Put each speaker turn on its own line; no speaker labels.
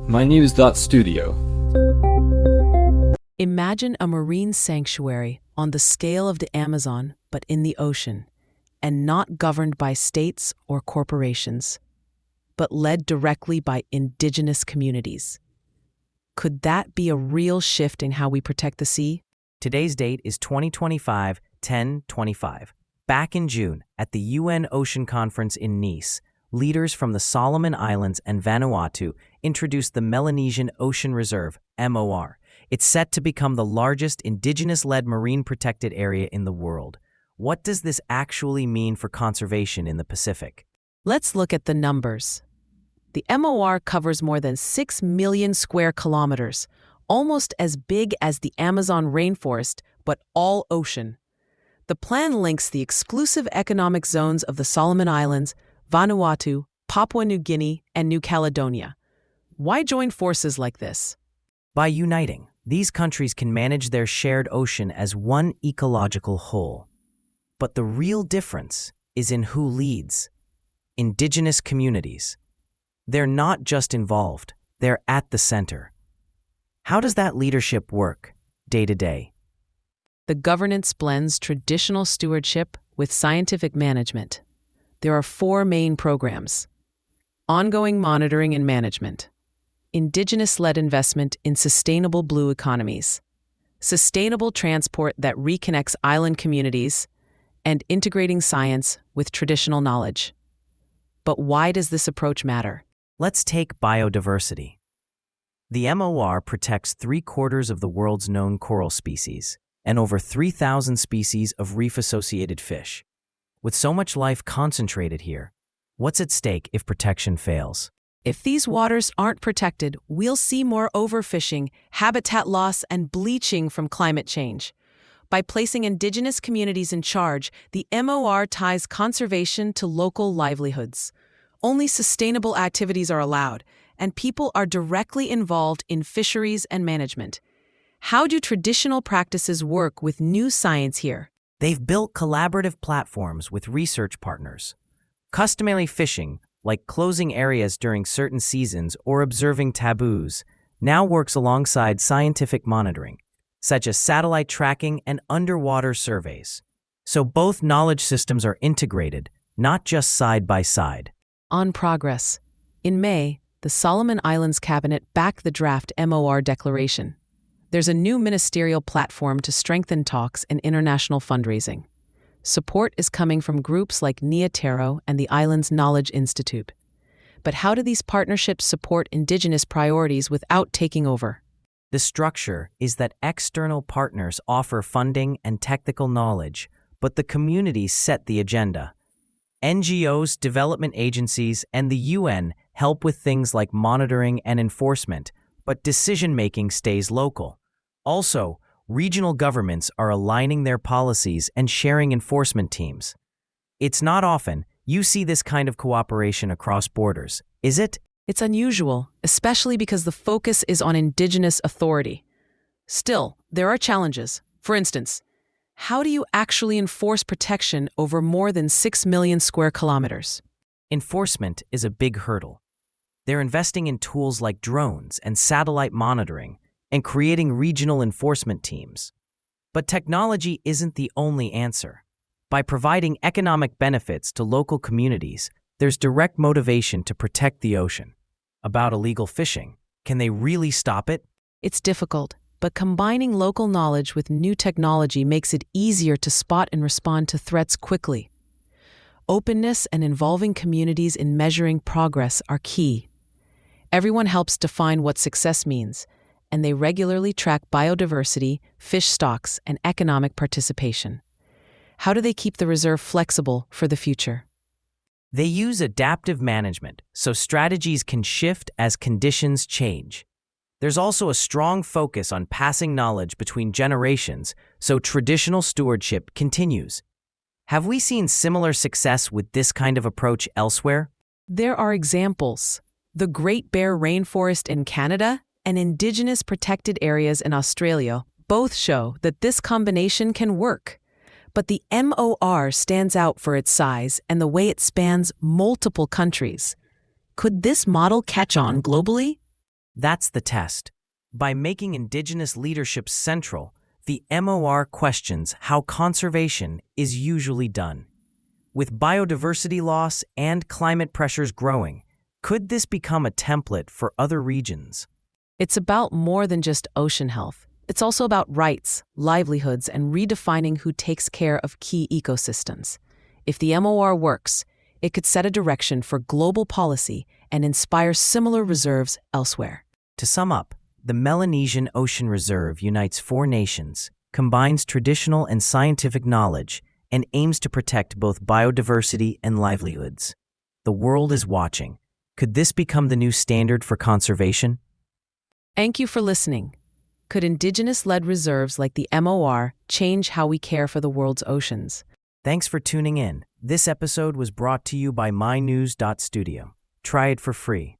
mynews.studio.
Imagine a marine sanctuary on the scale of the Amazon, but in the ocean, and not governed by states or corporations, but led directly by indigenous communities. Could that be a real shift in how we protect the sea?
Today's date is 2025-10-25. Back in June, at the UN Ocean Conference in Nice, leaders from the Solomon Islands and Vanuatu introduced the Melanesian Ocean Reserve, MOR. It's set to become the largest indigenous-led marine protected area in the world. What does this actually mean for conservation in the Pacific?
Let's look at the numbers. The MOR covers more than 6 million square kilometers, almost as big as the Amazon rainforest, but all ocean. The plan links the exclusive economic zones of the Solomon Islands, Vanuatu, Papua New Guinea, and New Caledonia. Why join forces like this?
By uniting, these countries can manage their shared ocean as one ecological whole. But the real difference is in who leads. Indigenous communities. They're not just involved, they're at the center. How does that leadership work, day to day?
The governance blends traditional stewardship with scientific management. There are 4 main programs: ongoing monitoring and management, indigenous-led investment in sustainable blue economies, sustainable transport that reconnects island communities, and integrating science with traditional knowledge. But why does this approach matter?
Let's take biodiversity. The MOR protects 3/4 of the world's known coral species and over 3,000 species of reef-associated fish. With so much life concentrated here, what's at stake if protection fails?
If these waters aren't protected, we'll see more overfishing, habitat loss, and bleaching from climate change. By placing indigenous communities in charge, the MOR ties conservation to local livelihoods. Only sustainable activities are allowed, and people are directly involved in fisheries and management. How do traditional practices work with new science here?
They've built collaborative platforms with research partners. Customary fishing, like closing areas during certain seasons or observing taboos, now works alongside scientific monitoring, such as satellite tracking and underwater surveys. So both knowledge systems are integrated, not just side by side.
On progress. In May, the Solomon Islands Cabinet backed the draft MOR declaration. There's a new ministerial platform to strengthen talks and international fundraising. Support is coming from groups like Neotero and the Islands Knowledge Institute. But how do these partnerships support indigenous priorities without taking over?
The structure is that external partners offer funding and technical knowledge, but the communities set the agenda. NGOs, development agencies, and the UN help with things like monitoring and enforcement, but decision-making stays local. Also, regional governments are aligning their policies and sharing enforcement teams. It's not often you see this kind of cooperation across borders, is it?
It's unusual, especially because the focus is on indigenous authority. Still, there are challenges. For instance, how do you actually enforce protection over more than 6 million square kilometers?
Enforcement is a big hurdle. They're investing in tools like drones and satellite monitoring and creating regional enforcement teams. But technology isn't the only answer. By providing economic benefits to local communities, there's direct motivation to protect the ocean. About illegal fishing, can they really stop it?
It's difficult, but combining local knowledge with new technology makes it easier to spot and respond to threats quickly. Openness and involving communities in measuring progress are key. Everyone helps define what success means, and they regularly track biodiversity, fish stocks, and economic participation. How do they keep the reserve flexible for the future?
They use adaptive management, so strategies can shift as conditions change. There's also a strong focus on passing knowledge between generations, so traditional stewardship continues. Have we seen similar success with this kind of approach elsewhere?
There are examples. The Great Bear Rainforest in Canada and indigenous protected areas in Australia both show that this combination can work. But the MOR stands out for its size and the way it spans multiple countries. Could this model catch on globally?
That's the test. By making Indigenous leadership central, the MOR questions how conservation is usually done. With biodiversity loss and climate pressures growing, could this become a template for other regions?
It's about more than just ocean health. It's also about rights, livelihoods, and redefining who takes care of key ecosystems. If the MOR works, it could set a direction for global policy and inspire similar reserves elsewhere.
To sum up, the Melanesian Ocean Reserve unites 4 nations, combines traditional and scientific knowledge, and aims to protect both biodiversity and livelihoods. The world is watching. Could this become the new standard for conservation?
Thank you for listening. Could Indigenous-led reserves like the MOR change how we care for the world's oceans?
Thanks for tuning in. This episode was brought to you by mynews.studio. Try it for free.